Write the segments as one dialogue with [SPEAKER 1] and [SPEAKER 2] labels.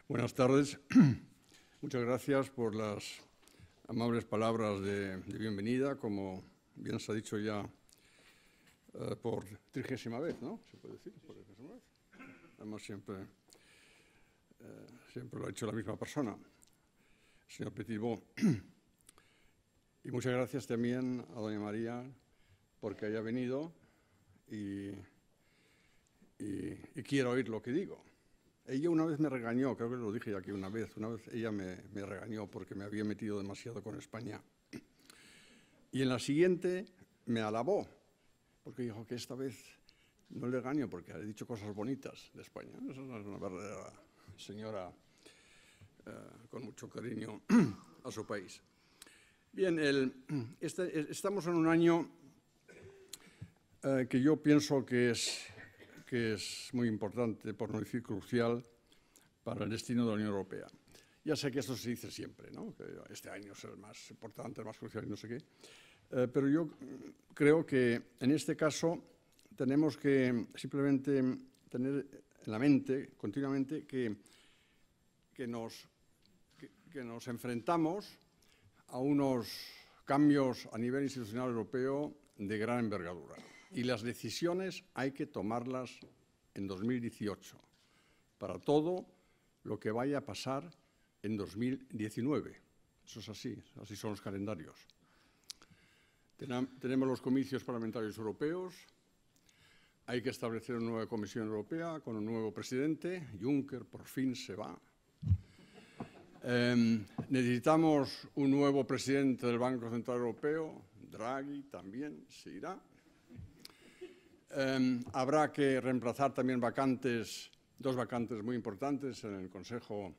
[SPEAKER 1] Buenas tardes. Muchas gracias por las amables palabras de bienvenida, como bien se ha dicho ya por 30ª vez, ¿no? ¿Se puede decir? Por 30ª vez. Además, siempre lo ha hecho la misma persona, el señor Petitbon. Y muchas gracias también a doña María porque haya venido y quiera oír lo que digo. Ella una vez me regañó, creo que lo dije ya aquí una vez ella me regañó porque me había metido demasiado con España. Y en la siguiente me alabó, porque dijo que esta vez no le regaño porque he dicho cosas bonitas de España. Esa es una verdadera señora con mucho cariño a su país. Bien, estamos en un año que yo pienso que es muy importante, por no decir crucial, para el destino de la Unión Europea. Ya sé que esto se dice siempre, ¿no? Que este año es el más importante, el más crucial y no sé qué. Pero yo creo que en este caso tenemos que simplemente tener en la mente continuamente que nos enfrentamos a unos cambios a nivel institucional europeo de gran envergadura. Y las decisiones hay que tomarlas en 2018 para todo lo que vaya a pasar en 2019. Eso es así son los calendarios. Tenemos los comicios parlamentarios europeos, hay que establecer una nueva Comisión Europea con un nuevo presidente. Juncker por fin se va. Necesitamos un nuevo presidente del Banco Central Europeo. Draghi también se irá. Habrá que reemplazar también dos vacantes muy importantes en el Consejo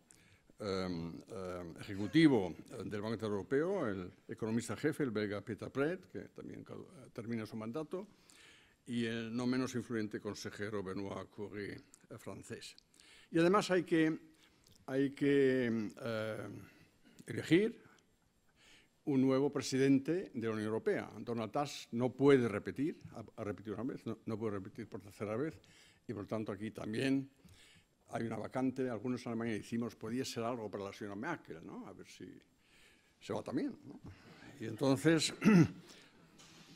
[SPEAKER 1] Ejecutivo del Banco Central Europeo, el economista jefe, el belga Peter Pret, que también termina su mandato, y el no menos influyente consejero Benoît Cœuré, francés. Y además hay que elegir un nuevo presidente de la Unión Europea. Donald Tusk no puede repetir, ha repetido una vez, no puede repetir por tercera vez, y por tanto aquí también hay una vacante. Algunos en Alemania decimos, podría ser algo para la señora Merkel, ¿no? A ver si se va también, ¿no? Y entonces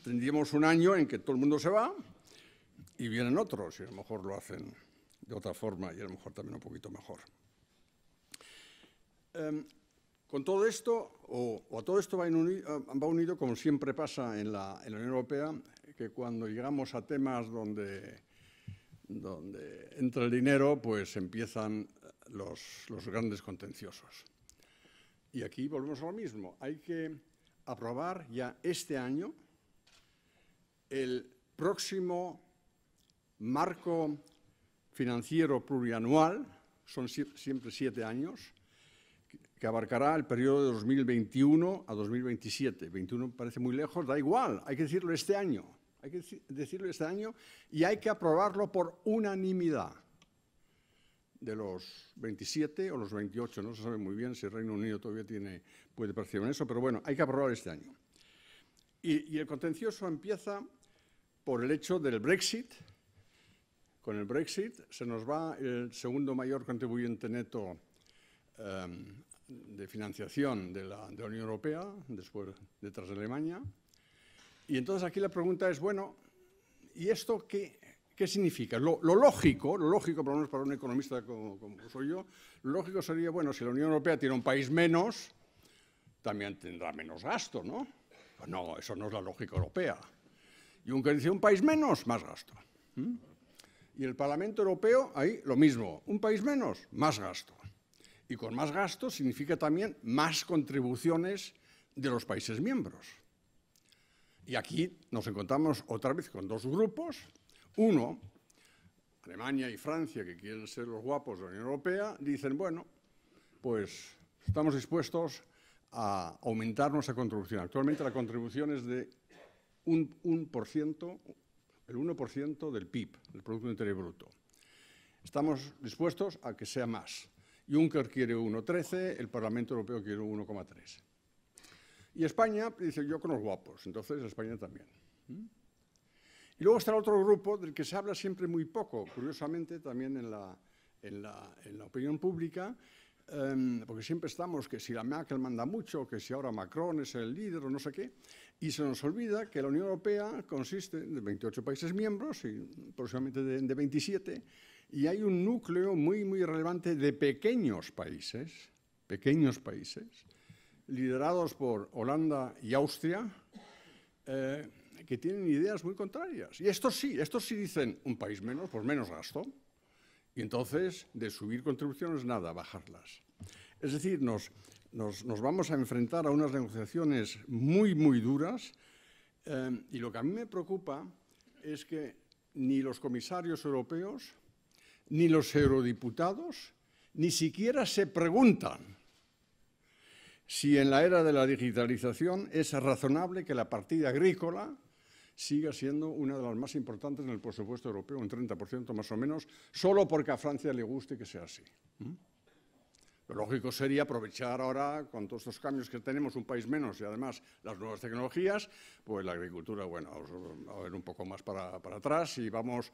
[SPEAKER 1] tendríamos un año en que todo el mundo se va y vienen otros, y a lo mejor lo hacen de otra forma y a lo mejor también un poquito mejor. Con todo esto, o a todo esto va unido, como siempre pasa en la Unión Europea, que cuando llegamos a temas donde entra el dinero, pues empiezan los grandes contenciosos. Y aquí volvemos a lo mismo. Hay que aprobar ya este año el próximo marco financiero plurianual, son siempre 7 años, que abarcará el periodo de 2021 a 2027. 21 parece muy lejos, da igual, hay que decirlo este año. Hay que decirlo este año y hay que aprobarlo por unanimidad de los 27 o los 28. No se sabe muy bien si el Reino Unido todavía puede participar en eso, pero bueno, hay que aprobarlo este año. Y el contencioso empieza por el hecho del Brexit. Con el Brexit se nos va el segundo mayor contribuyente neto de financiación de la Unión Europea, detrás de Alemania. Y entonces aquí la pregunta es, bueno, ¿y esto qué significa? Lo lógico, por lo menos para un economista como soy yo, lo lógico sería, bueno, si la Unión Europea tiene un país menos, también tendrá menos gasto, ¿no? Pues no, eso no es la lógica europea. Juncker dice, un país menos, más gasto. Y el Parlamento Europeo, ahí lo mismo, un país menos, más gasto. Y con más gasto significa también más contribuciones de los países miembros. Y aquí nos encontramos otra vez con dos grupos. Uno, Alemania y Francia, que quieren ser los guapos de la Unión Europea, dicen, bueno, pues estamos dispuestos a aumentar nuestra contribución. Actualmente la contribución es de el 1% del PIB, del Producto Interior Bruto. Estamos dispuestos a que sea más. Juncker quiere 1,13, el Parlamento Europeo quiere 1,3. Y España dice, yo con los guapos, entonces España también. Y luego está el otro grupo del que se habla siempre muy poco, curiosamente también en la opinión pública, porque siempre estamos que si la Merkel manda mucho, que si ahora Macron es el líder o no sé qué, y se nos olvida que la Unión Europea consiste de 28 países miembros y próximamente de 27, y hay un núcleo muy, muy relevante de pequeños países, liderados por Holanda y Austria, que tienen ideas muy contrarias. Y estos sí dicen un país menos, pues menos gasto. Y entonces, de subir contribuciones, nada, bajarlas. Es decir, nos vamos a enfrentar a unas negociaciones muy, muy duras. Y lo que a mí me preocupa es que ni los comisarios europeos, ni los eurodiputados, ni siquiera se preguntan si en la era de la digitalización es razonable que la partida agrícola siga siendo una de las más importantes en el presupuesto europeo, un 30% más o menos, solo porque a Francia le guste que sea así. Lo lógico sería aprovechar ahora, con todos estos cambios que tenemos, un país menos y además las nuevas tecnologías, pues la agricultura, bueno, a ver un poco más para atrás y vamos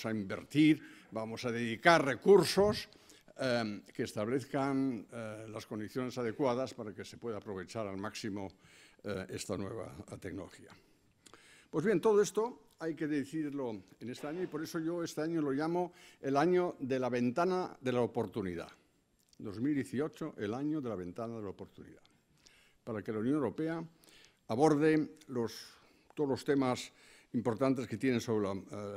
[SPEAKER 1] a invertir, vamos a dedicar recursos que establezcan las condiciones adecuadas para que se pueda aprovechar al máximo esta nueva tecnología. Pues bien, todo esto hay que decidirlo en este año y por eso yo este año lo llamo el año de la ventana de la oportunidad. 2018, el año de la ventana de la oportunidad, para que la Unión Europea aborde todos los temas importantes que tiene sobre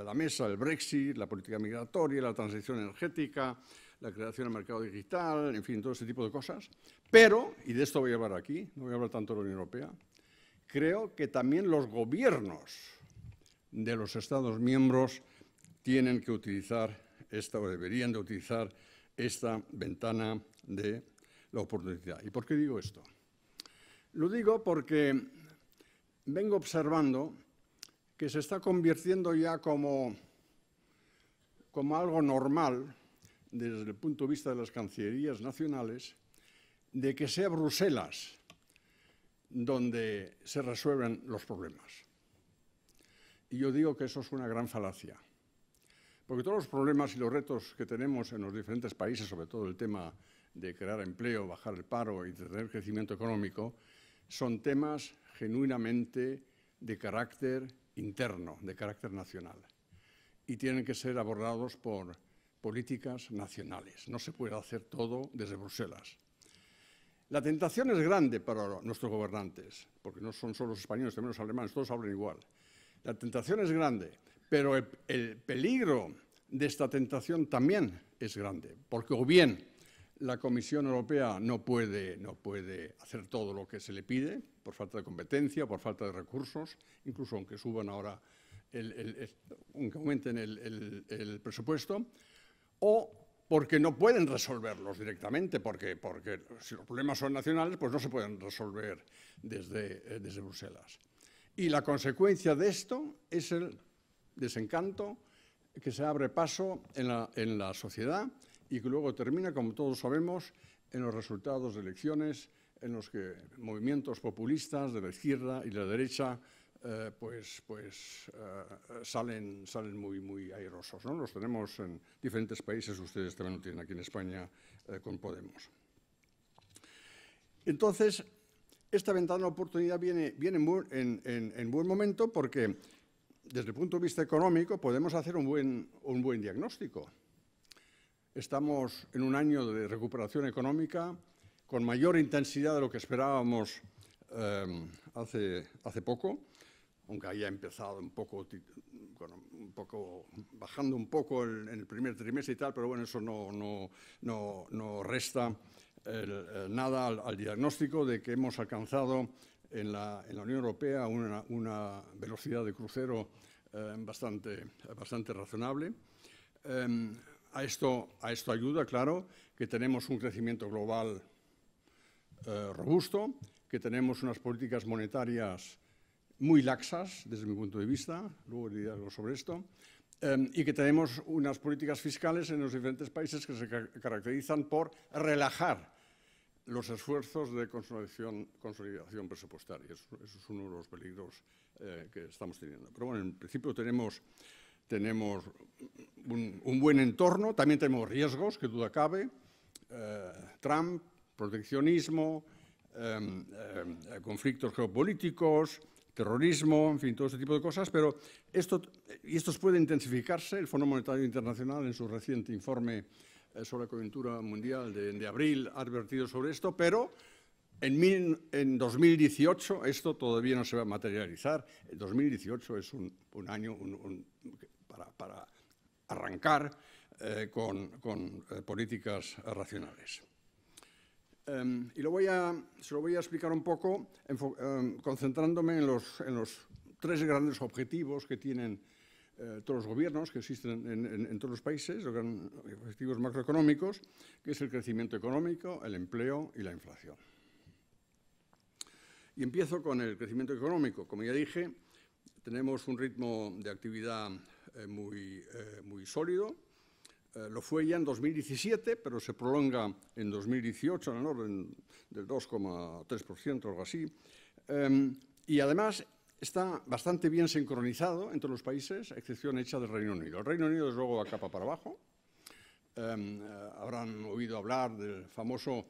[SPEAKER 1] la mesa, el Brexit, la política migratoria, la transición energética, la creación del mercado digital, en fin, todo ese tipo de cosas. Pero, y de esto voy a hablar aquí, no voy a hablar tanto de la Unión Europea, creo que también los gobiernos de los Estados miembros tienen que utilizar o deberían de utilizar esta ventana de la oportunidad. ¿Y por qué digo esto? Lo digo porque vengo observando que se está convirtiendo ya como algo normal, desde el punto de vista de las cancillerías nacionales, de que sea Bruselas donde se resuelven los problemas. Y yo digo que eso es una gran falacia. Porque todos los problemas y los retos que tenemos en los diferentes países, sobre todo el tema de crear empleo, bajar el paro y tener crecimiento económico, son temas genuinamente de carácter interno, de carácter nacional. Y tienen que ser abordados por políticas nacionales. No se puede hacer todo desde Bruselas. La tentación es grande para nuestros gobernantes, porque no son solo los españoles, también los alemanes, todos hablan igual. La tentación es grande, pero el peligro de esta tentación también es grande, porque o bien la Comisión Europea no puede hacer todo lo que se le pide, por falta de competencia, por falta de recursos, incluso aunque suban ahora, aunque aumenten el presupuesto, o porque no pueden resolverlos directamente, porque si los problemas son nacionales, pues no se pueden resolver desde Bruselas. Y la consecuencia de esto es el desencanto que se abre paso en la sociedad y que luego termina, como todos sabemos, en los resultados de elecciones, en los que movimientos populistas de la izquierda y de la derecha salen muy, muy airosos, ¿no? Los tenemos en diferentes países, ustedes también lo tienen aquí en España con Podemos. Entonces, esta ventana de oportunidad viene en buen momento porque, desde el punto de vista económico, podemos hacer un buen diagnóstico. Estamos en un año de recuperación económica con mayor intensidad de lo que esperábamos hace poco, aunque haya empezado bajando un poco en el primer trimestre y tal, pero bueno, eso no resta nada al diagnóstico de que hemos alcanzado en la Unión Europea una velocidad de crucero bastante razonable. A esto ayuda, claro, que tenemos un crecimiento global robusto, que tenemos unas políticas monetarias muy laxas, desde mi punto de vista, luego diré algo sobre esto, y que tenemos unas políticas fiscales en los diferentes países que se caracterizan por relajar los esfuerzos de consolidación presupuestaria. Eso es uno de los peligros que estamos teniendo. Pero bueno, en principio tenemos un buen entorno, también tenemos riesgos, que duda cabe, Trump, proteccionismo, conflictos geopolíticos, terrorismo, en fin, todo ese tipo de cosas, pero estos pueden intensificarse. El Fondo Monetario Internacional, en su reciente informe sobre la coyuntura mundial de abril, ha advertido sobre esto, pero en 2018 esto todavía no se va a materializar. El 2018 es un año para arrancar con políticas racionales. Y se lo voy a explicar un poco concentrándome en los tres grandes objetivos que tienen todos los gobiernos que existen en todos los países, los objetivos macroeconómicos, que es el crecimiento económico, el empleo y la inflación. Y empiezo con el crecimiento económico. Como ya dije, tenemos un ritmo de actividad muy sólido. Lo fue ya en 2017, pero se prolonga en 2018 en el orden del 2,3%, algo así. Y además está bastante bien sincronizado entre los países, a excepción hecha del Reino Unido. El Reino Unido, desde luego, va capa para abajo. Habrán oído hablar del famoso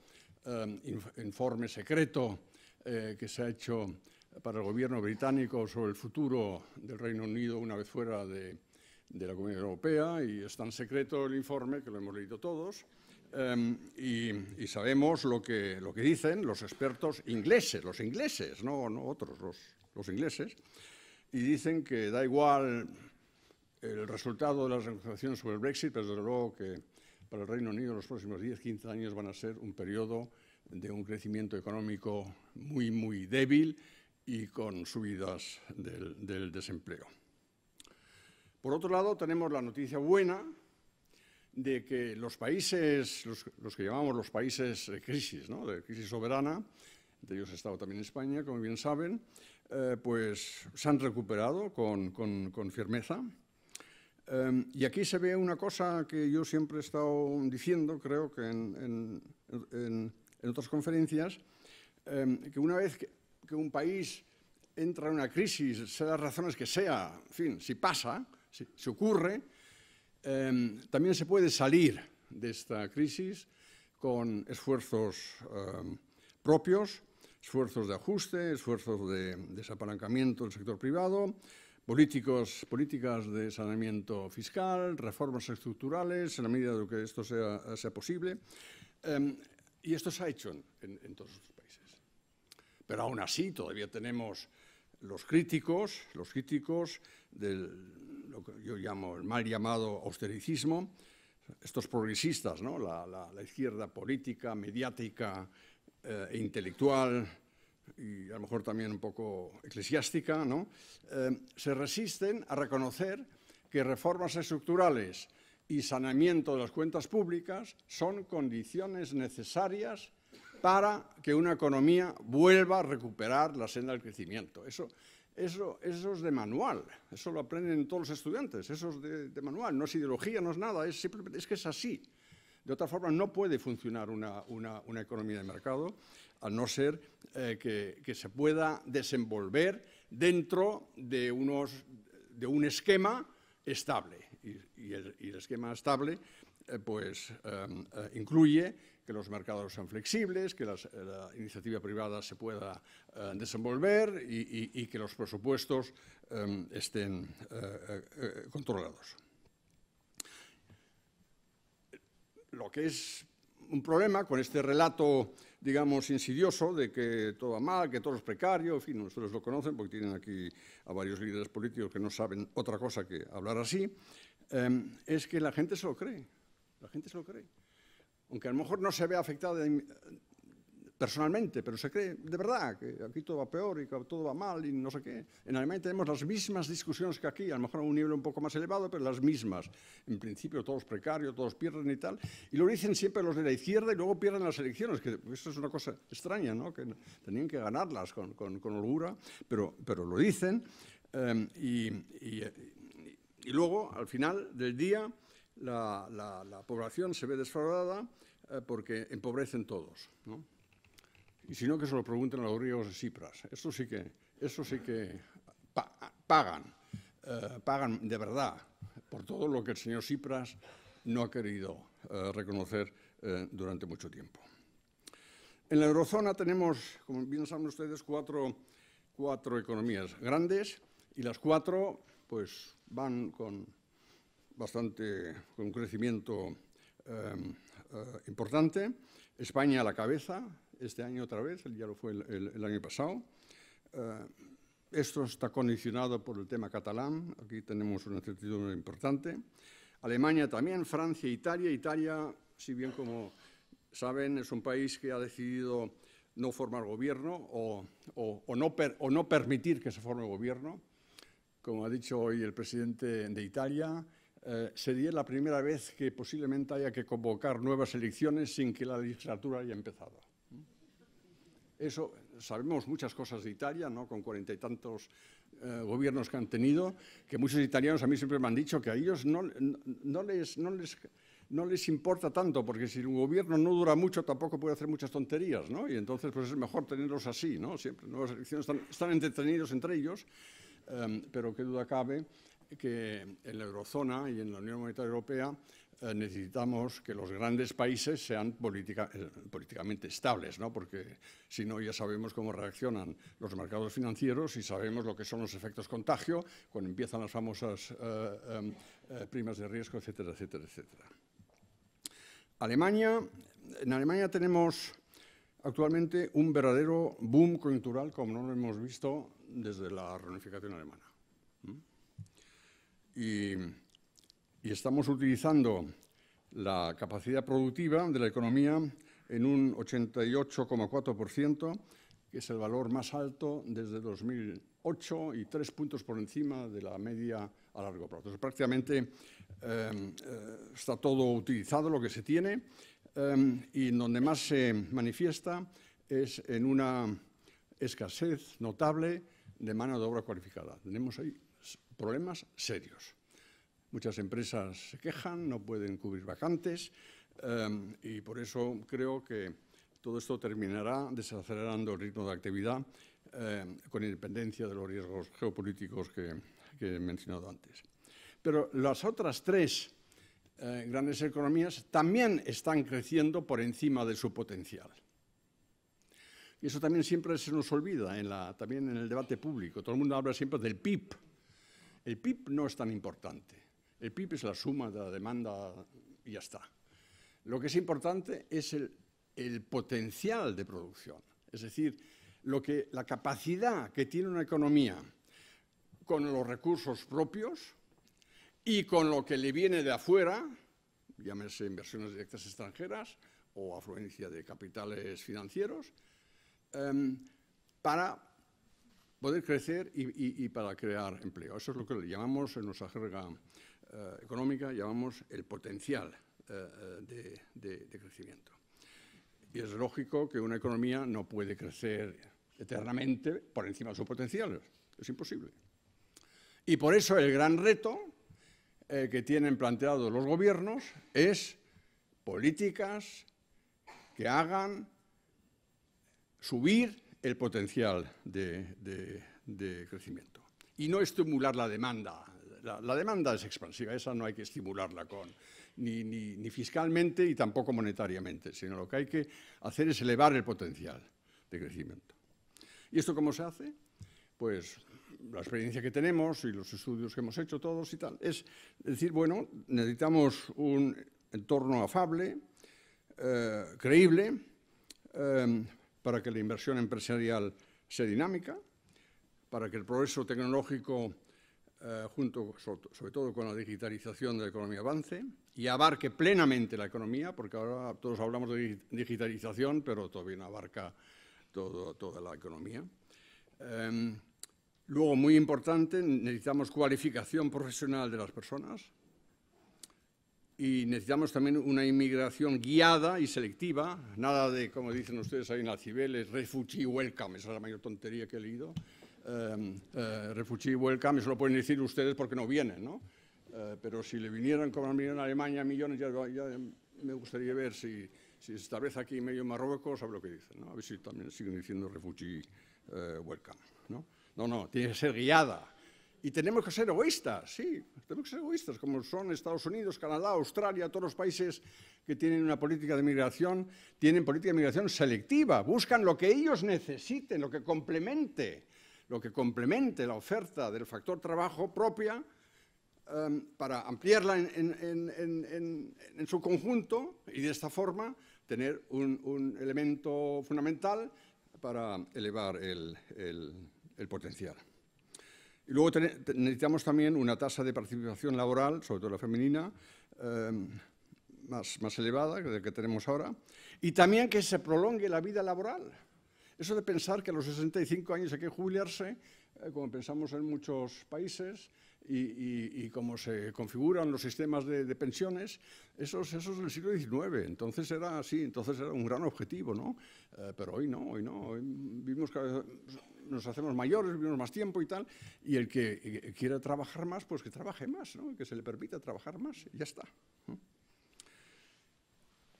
[SPEAKER 1] informe secreto que se ha hecho para el gobierno británico sobre el futuro del Reino Unido una vez fuera de la Comunidad Europea, y es tan secreto el informe que lo hemos leído todos, y sabemos lo que dicen los expertos ingleses, no otros, los ingleses, y dicen que da igual el resultado de las negociaciones sobre el Brexit, pero desde luego que para el Reino Unido los próximos 10-15 años van a ser un periodo de un crecimiento económico muy débil y con subidas del desempleo. Por otro lado, tenemos la noticia buena de que los países, los que llamamos los países de crisis, ¿no?, de crisis soberana, entre ellos ha estado también España, como bien saben, pues se han recuperado con firmeza. Y aquí se ve una cosa que yo siempre he estado diciendo, creo que en otras conferencias, que una vez que un país entra en una crisis, sea las razones que sea, en fin, si pasa, si ocurre, también se puede salir de esta crisis con esfuerzos propios, esfuerzos de ajuste, esfuerzos de desapalancamiento del sector privado, políticas de saneamiento fiscal, reformas estructurales, en la medida de lo que esto sea posible. Y esto se ha hecho en todos estos países. Pero aún así todavía tenemos los críticos del lo que yo llamo el mal llamado austericismo, estos progresistas, ¿no?, la izquierda política, mediática e intelectual, y a lo mejor también un poco eclesiástica, ¿no?, se resisten a reconocer que reformas estructurales y saneamiento de las cuentas públicas son condiciones necesarias para que una economía vuelva a recuperar la senda del crecimiento. Eso es de manual, eso lo aprenden todos los estudiantes, eso es de manual, no es ideología, no es nada, es que es así. De otra forma, no puede funcionar una economía de mercado, al no ser que se pueda desenvolver dentro de un esquema estable. Y el esquema estable incluye que los mercados sean flexibles, que la iniciativa privada se pueda desenvolver y que los presupuestos estén controlados. Lo que es un problema con este relato, digamos, insidioso de que todo va mal, que todo es precario, en fin, ustedes lo conocen porque tienen aquí a varios líderes políticos que no saben otra cosa que hablar así, es que la gente se lo cree, Aunque a lo mejor no se ve afectada personalmente, pero se cree de verdad que aquí todo va peor y que todo va mal y no sé qué. En Alemania tenemos las mismas discusiones que aquí, a lo mejor a un nivel un poco más elevado, pero las mismas. En principio todos precarios, todos pierden y tal. Y lo dicen siempre los de la izquierda y luego pierden las elecciones, que eso es una cosa extraña, ¿no?, que tenían que ganarlas con holgura, pero lo dicen. Y luego, al final del día, la población se ve desfavorada porque empobrecen todos, ¿no? Y si no, que se lo pregunten a los griegos de Cipras. Eso sí que pagan de verdad por todo lo que el señor Tsipras no ha querido reconocer durante mucho tiempo. En la eurozona tenemos, como bien saben ustedes, cuatro economías grandes y las cuatro pues, van con un crecimiento importante. España a la cabeza, este año otra vez, ya lo fue el año pasado. Esto está condicionado por el tema catalán, aquí tenemos una incertidumbre importante. Alemania también, Francia, Italia. Italia, si bien como saben, es un país que ha decidido no formar gobierno o no permitir que se forme gobierno. Como ha dicho hoy el presidente de Italia, sería la primera vez que posiblemente haya que convocar nuevas elecciones sin que la legislatura haya empezado. Eso, sabemos muchas cosas de Italia, ¿no? Con 40 y tantos gobiernos que han tenido, que muchos italianos a mí siempre me han dicho que a ellos no les importa tanto, porque si un gobierno no dura mucho tampoco puede hacer muchas tonterías, ¿no? Y entonces pues es mejor tenerlos así, ¿no? Siempre nuevas elecciones están entretenidos entre ellos, pero qué duda cabe que en la eurozona y en la Unión Monetaria Europea necesitamos que los grandes países sean políticamente estables, ¿no? Porque si no ya sabemos cómo reaccionan los mercados financieros y sabemos lo que son los efectos contagio cuando empiezan las famosas primas de riesgo, etcétera, etcétera, etcétera. En Alemania tenemos actualmente un verdadero boom coyuntural como no lo hemos visto desde la reunificación alemana. Y estamos utilizando la capacidad productiva de la economía en un 88,4%, que es el valor más alto desde 2008 y 3 puntos por encima de la media a largo plazo. Entonces, prácticamente está todo utilizado, lo que se tiene, y donde más se manifiesta es en una escasez notable de mano de obra cualificada. Tenemos ahí problemas serios. Muchas empresas se quejan, no pueden cubrir vacantes y por eso creo que todo esto terminará desacelerando el ritmo de actividad con independencia de los riesgos geopolíticos que he mencionado antes. Pero las otras tres grandes economías también están creciendo por encima de su potencial. Y eso también siempre se nos olvida, también en el debate público. Todo el mundo habla siempre del PIB. El PIB no es tan importante. El PIB es la suma de la demanda y ya está. Lo que es importante es el potencial de producción. Es decir, la capacidad que tiene una economía con los recursos propios y con lo que le viene de afuera, llámese inversiones directas extranjeras o afluencia de capitales financieros, para poder crecer y para crear empleo. Eso es lo que le llamamos en nuestra jerga económica, llamamos el potencial de crecimiento. Y es lógico que una economía no puede crecer eternamente por encima de su potencial. Es imposible. Y por eso el gran reto que tienen planteados los gobiernos es políticas que hagan subir el potencial de crecimiento y no estimular la demanda. La demanda es expansiva, esa no hay que estimularla ni fiscalmente y tampoco monetariamente, sino lo que hay que hacer es elevar el potencial de crecimiento. ¿Y esto cómo se hace? Pues la experiencia que tenemos y los estudios que hemos hecho todos y tal, es decir, bueno, necesitamos un entorno afable, creíble, para que la inversión empresarial sea dinámica, para que el progreso tecnológico, sobre todo con la digitalización de la economía, avance y abarque plenamente la economía, porque ahora todos hablamos de digitalización, pero todavía no abarca toda la economía. Luego, muy importante, necesitamos cualificación profesional de las personas y necesitamos también una inmigración guiada y selectiva, nada de, como dicen ustedes ahí en la Cibeles, refugee welcome, esa es la mayor tontería que he leído. Refugee welcome, eso lo pueden decir ustedes porque no vienen, ¿no? Pero si le vinieran como han venido en Alemania millones, ya me gustaría ver si se establece aquí medio Marruecos, sabe lo que dicen, ¿no? A ver si también siguen diciendo refugee welcome, ¿no? No, tiene que ser guiada Y tenemos que ser egoístas, sí, tenemos que ser egoístas, como son Estados Unidos, Canadá, Australia, todos los países que tienen una política de migración, tienen política de migración selectiva, buscan lo que ellos necesiten, lo que complemente la oferta del factor trabajo propia para ampliarla en su conjunto y de esta forma tener un elemento fundamental para elevar el potencial. Y luego necesitamos también una tasa de participación laboral, sobre todo la femenina, más elevada que la que tenemos ahora, y también que se prolongue la vida laboral. Eso de pensar que a los 65 años hay que jubilarse, como pensamos en muchos países, y cómo se configuran los sistemas de pensiones, eso es del siglo XIX. Entonces era así, entonces era un gran objetivo, ¿no? Pero hoy no. Hoy vivimos cada vez, nos hacemos mayores, vivimos más tiempo y tal, y el que quiera trabajar más, pues que trabaje más, ¿no? Que se le permita trabajar más, y ya está, ¿no?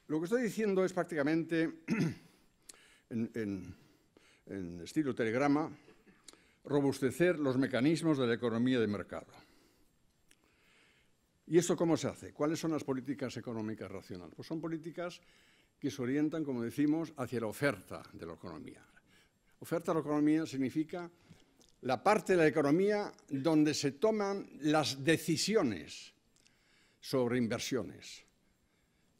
[SPEAKER 1] Lo que estoy diciendo es prácticamente, en estilo telegrama, robustecer los mecanismos de la economía de mercado. ¿Y esto cómo se hace? ¿Cuáles son las políticas económicas racionales? Pues son políticas que se orientan, como decimos, hacia la oferta de la economía. Oferta de la economía significa la parte de la economía donde se toman las decisiones sobre inversiones.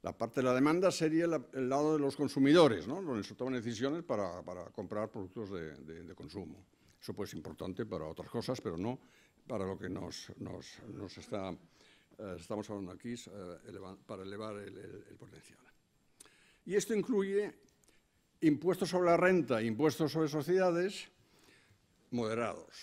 [SPEAKER 1] La parte de la demanda sería el lado de los consumidores, ¿no? Donde se toman decisiones para comprar productos de consumo. Eso puede ser importante para otras cosas, pero no para lo que estamos hablando aquí, para elevar el potencial. Y esto incluye impuestos sobre la renta, impuestos sobre sociedades moderados.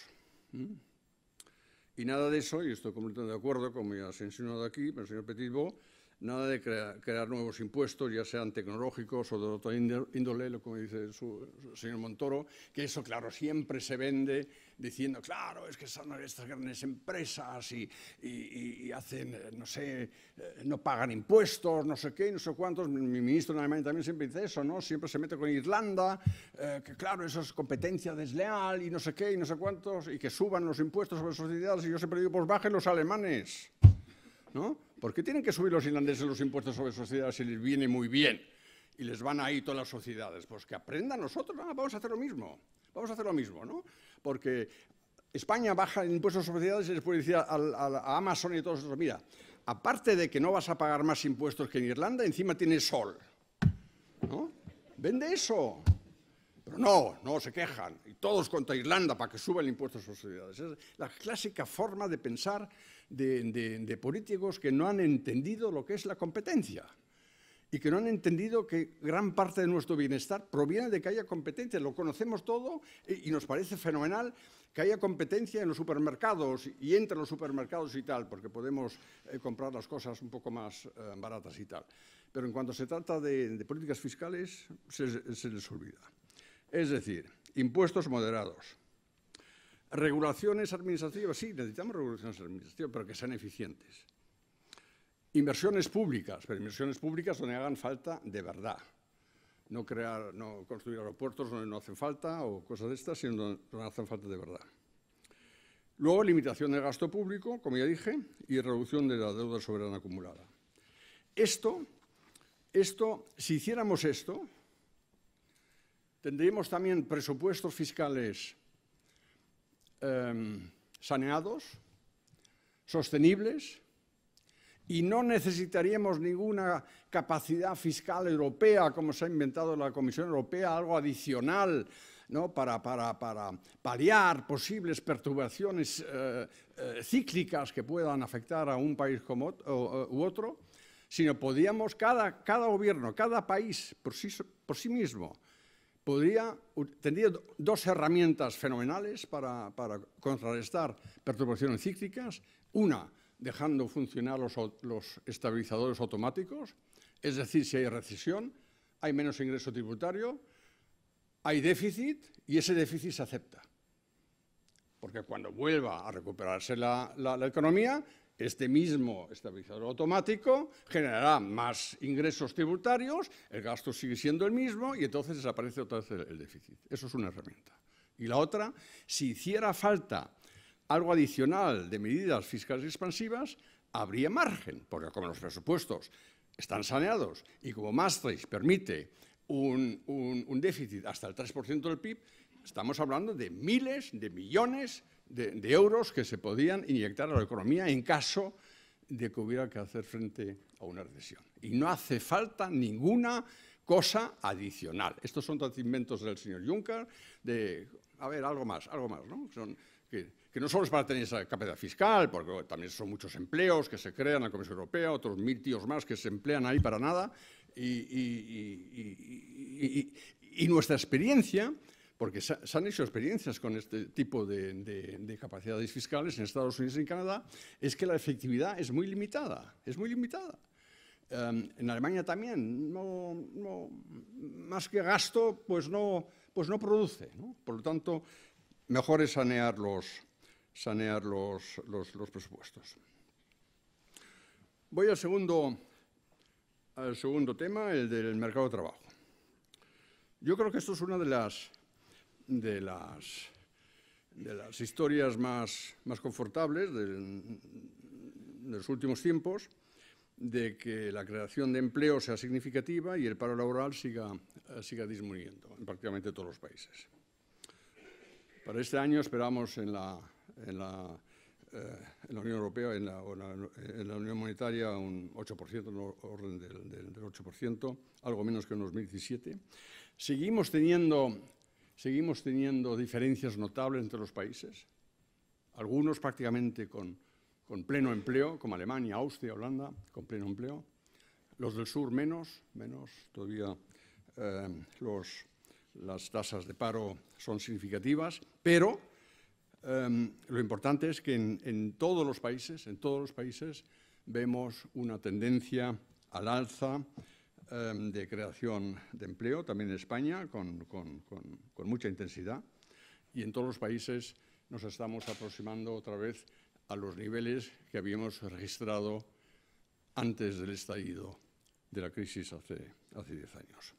[SPEAKER 1] Y nada de eso, y estoy completamente de acuerdo, como ya se ha insinuado aquí, pero el señor Petitbó, nada de crear nuevos impuestos, ya sean tecnológicos o de otra índole, como dice el señor Montoro, que eso, claro, siempre se vende diciendo, claro, es que son estas grandes empresas y hacen, no sé, no pagan impuestos, no sé qué, no sé cuántos. Mi ministro en Alemania también siempre dice eso, ¿no? Siempre se mete con Irlanda, que claro, eso es competencia desleal y no sé qué y no sé cuántos, y que suban los impuestos sobre sociedades, y yo siempre digo, pues bajen los alemanes, ¿no? ¿Por qué tienen que subir los irlandeses los impuestos sobre sociedades si les viene muy bien y les van ahí todas las sociedades? Pues que aprendan nosotros, vamos a hacer lo mismo, ¿no? Porque España baja el impuesto sobre sociedades y les puede decir a Amazon y a todos esos, mira, aparte de que no vas a pagar más impuestos que en Irlanda, encima tienes sol, ¿no? Vende eso. Pero no, se quejan, y todos contra Irlanda para que suba el impuesto sobre sociedades. Es la clásica forma de pensar de políticos que no han entendido lo que es la competencia y que no han entendido que gran parte de nuestro bienestar proviene de que haya competencia. Lo conocemos todo y nos parece fenomenal que haya competencia en los supermercados y entre los supermercados y tal, porque podemos comprar las cosas un poco más baratas y tal. Pero en cuanto se trata de políticas fiscales, se les olvida. Es decir, impuestos moderados. Regulaciones administrativas, sí, necesitamos regulaciones administrativas, pero que sean eficientes. Inversiones públicas, pero inversiones públicas donde hagan falta de verdad. No construir aeropuertos donde no hacen falta o cosas de estas, sino donde hacen falta de verdad. Luego, limitación del gasto público, como ya dije, y reducción de la deuda soberana acumulada. Si hiciéramos esto, tendríamos también presupuestos fiscales saneados, sostenibles, y no necesitaríamos ninguna capacidad fiscal europea, como se ha inventado la Comisión Europea, algo adicional, ¿no? para paliar posibles perturbaciones cíclicas que puedan afectar a un país u otro, sino podíamos, cada gobierno, cada país por sí mismo, tendría dos herramientas fenomenales para contrarrestar perturbaciones cíclicas. Una, dejando funcionar los estabilizadores automáticos, es decir, si hay recesión, hay menos ingreso tributario, hay déficit y ese déficit se acepta. Porque cuando vuelva a recuperarse la economía, este mismo estabilizador automático generará más ingresos tributarios, el gasto sigue siendo el mismo y entonces desaparece otra vez el déficit. Eso es una herramienta. Y la otra, si hiciera falta algo adicional de medidas fiscales expansivas, habría margen, porque como los presupuestos están saneados y como Maastricht permite un déficit hasta el 3% del PIB, estamos hablando de miles de millones de euros que se podían inyectar a la economía en caso de que hubiera que hacer frente a una recesión. Y no hace falta ninguna cosa adicional. Estos son todos inventos del señor Juncker, de, a ver, algo más, ¿no? Que no solo es para tener esa capacidad fiscal, porque también son muchos empleos que se crean en la Comisión Europea, otros 1000 tíos más que se emplean ahí para nada, y nuestra experiencia, porque se han hecho experiencias con este tipo de capacidades fiscales en Estados Unidos y en Canadá, es que la efectividad es muy limitada, en Alemania también, más que gasto, pues no produce, ¿no? Por lo tanto, mejor es sanear los presupuestos. Voy al segundo tema, el del mercado de trabajo. Yo creo que esto es una de las historias más confortables de los últimos tiempos, de que la creación de empleo sea significativa y el paro laboral siga disminuyendo en prácticamente todos los países. Para este año esperamos en la Unión Europea, en la Unión Monetaria, un 8%, en el orden del 8%, algo menos que en 2017. Seguimos teniendo diferencias notables entre los países, algunos prácticamente con pleno empleo, como Alemania, Austria, Holanda, con pleno empleo. Los del sur menos todavía las tasas de paro son significativas, pero lo importante es que en todos los países vemos una tendencia al alza de creación de empleo, también en España, con mucha intensidad, y en todos los países nos estamos aproximando otra vez a los niveles que habíamos registrado antes del estallido de la crisis hace 10 años.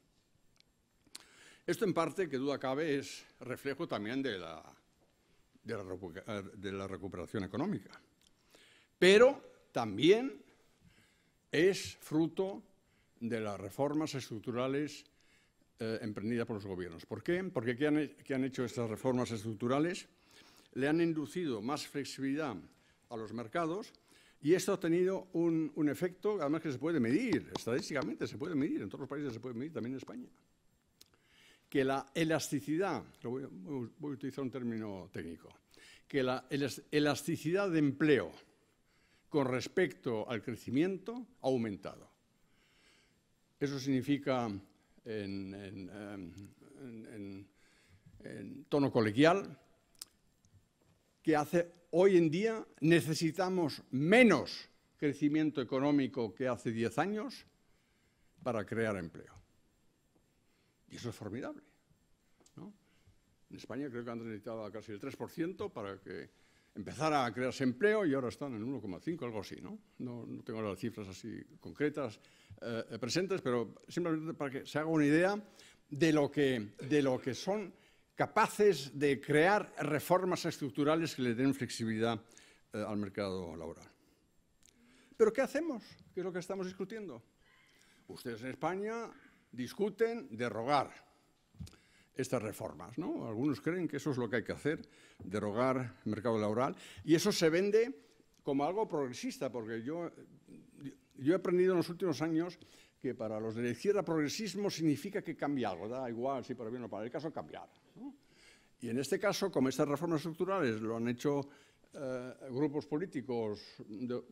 [SPEAKER 1] Esto, en parte, que duda cabe, es reflejo también de la recuperación económica, pero también es fruto de las reformas estructurales emprendidas por los gobiernos. ¿Por qué? Porque ¿qué han hecho estas reformas estructurales? Le han inducido más flexibilidad a los mercados y esto ha tenido un efecto, además, que se puede medir, estadísticamente se puede medir, en todos los países se puede medir, también en España. Que la elasticidad, voy a utilizar un término técnico, que la elasticidad de empleo con respecto al crecimiento ha aumentado. Eso significa, en tono coloquial, que hoy en día necesitamos menos crecimiento económico que hace 10 años para crear empleo. Y eso es formidable, ¿no? En España creo que han necesitado casi el 3% para que empezara a crearse empleo y ahora están en 1,5, algo así, ¿no? No tengo las cifras así concretas presentes, pero simplemente para que se haga una idea de lo que son capaces de crear reformas estructurales que le den flexibilidad al mercado laboral. ¿Pero qué hacemos? ¿Qué es lo que estamos discutiendo? Ustedes en España discuten derogar estas reformas, ¿no? Algunos creen que eso es lo que hay que hacer, derogar el mercado laboral, y eso se vende como algo progresista, porque yo he aprendido en los últimos años que para los de la izquierda progresismo significa que cambia algo, da igual si para bien o para el caso cambiar, ¿no? Y en este caso, como estas reformas estructurales lo han hecho grupos políticos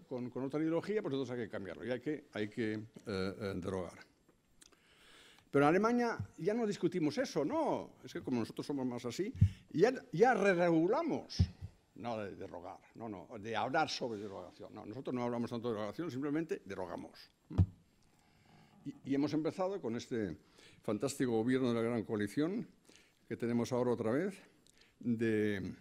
[SPEAKER 1] con otra ideología, pues entonces hay que cambiarlo y hay que derogar. Pero en Alemania ya no discutimos eso, no, es que como nosotros somos más así, ya regulamos, no de derogar, no, de hablar sobre derogación. No, nosotros no hablamos tanto de derogación, simplemente derogamos. Y hemos empezado con este fantástico gobierno de la gran coalición que tenemos ahora otra vez, de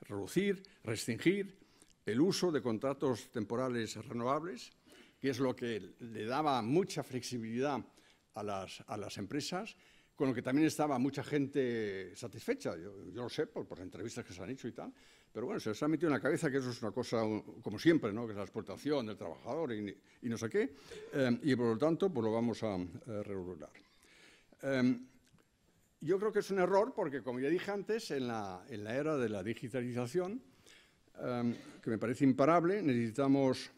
[SPEAKER 1] reducir, restringir el uso de contratos temporales renovables, que es lo que le daba mucha flexibilidad a las empresas, con lo que también estaba mucha gente satisfecha. Yo lo sé por las entrevistas que se han hecho y tal, pero bueno, se les ha metido en la cabeza que eso es una cosa, como siempre, ¿no? Que es la explotación del trabajador y no sé qué, y por lo tanto pues lo vamos a regular. Yo creo que es un error porque, como ya dije antes, en la era de la digitalización, que me parece imparable, necesitamos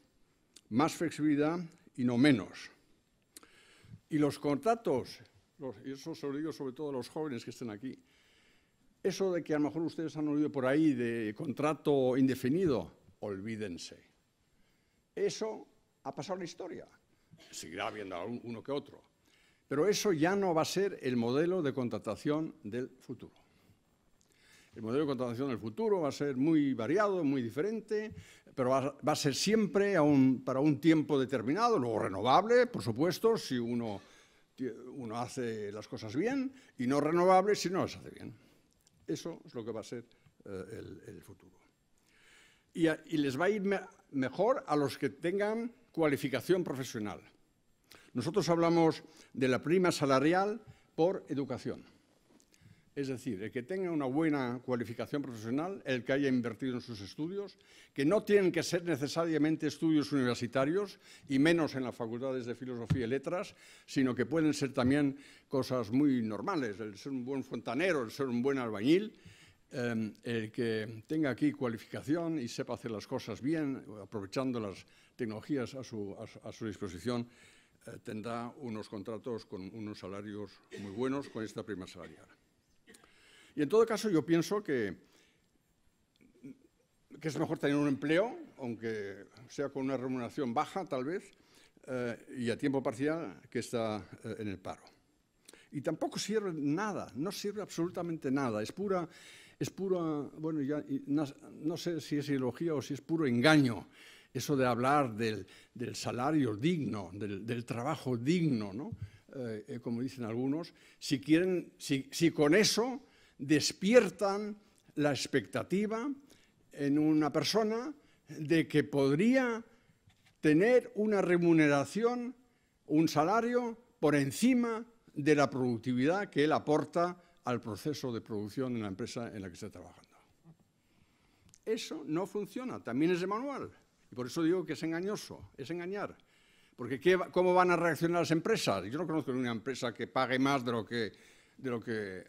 [SPEAKER 1] más flexibilidad y no menos. Y los contratos, y eso se lo digo sobre todo a los jóvenes que estén aquí, eso de que a lo mejor ustedes han oído por ahí de contrato indefinido, olvídense. Eso ha pasado en la historia. Seguirá habiendo uno que otro. Pero eso ya no va a ser el modelo de contratación del futuro. El modelo de contratación del futuro va a ser muy variado, muy diferente, pero va a ser siempre para un tiempo determinado, luego renovable, por supuesto, si uno hace las cosas bien, y no renovable si no las hace bien. Eso es lo que va a ser el futuro. Y les va a ir mejor a los que tengan cualificación profesional. Nosotros hablamos de la prima salarial por educación. Es decir, el que tenga una buena cualificación profesional, el que haya invertido en sus estudios, que no tienen que ser necesariamente estudios universitarios, y menos en las facultades de Filosofía y Letras, sino que pueden ser también cosas muy normales, el ser un buen fontanero, el ser un buen albañil, el que tenga aquí cualificación y sepa hacer las cosas bien, aprovechando las tecnologías a su disposición, tendrá unos contratos con unos salarios muy buenos con esta prima salarial. Y en todo caso yo pienso que es mejor tener un empleo, aunque sea con una remuneración baja tal vez, y a tiempo parcial, que está en el paro. Y tampoco sirve nada, no sirve absolutamente nada, es pura, bueno, ya no sé si es ideología o si es puro engaño, eso de hablar del salario digno, del trabajo digno, ¿no? Como dicen algunos, si con eso despiertan la expectativa en una persona de que podría tener una remuneración, un salario por encima de la productividad que él aporta al proceso de producción en la empresa en la que está trabajando. Eso no funciona, también es de manual. Y por eso digo que es engañoso, es engañar. Porque ¿cómo van a reaccionar las empresas? Yo no conozco ninguna empresa que pague más de lo que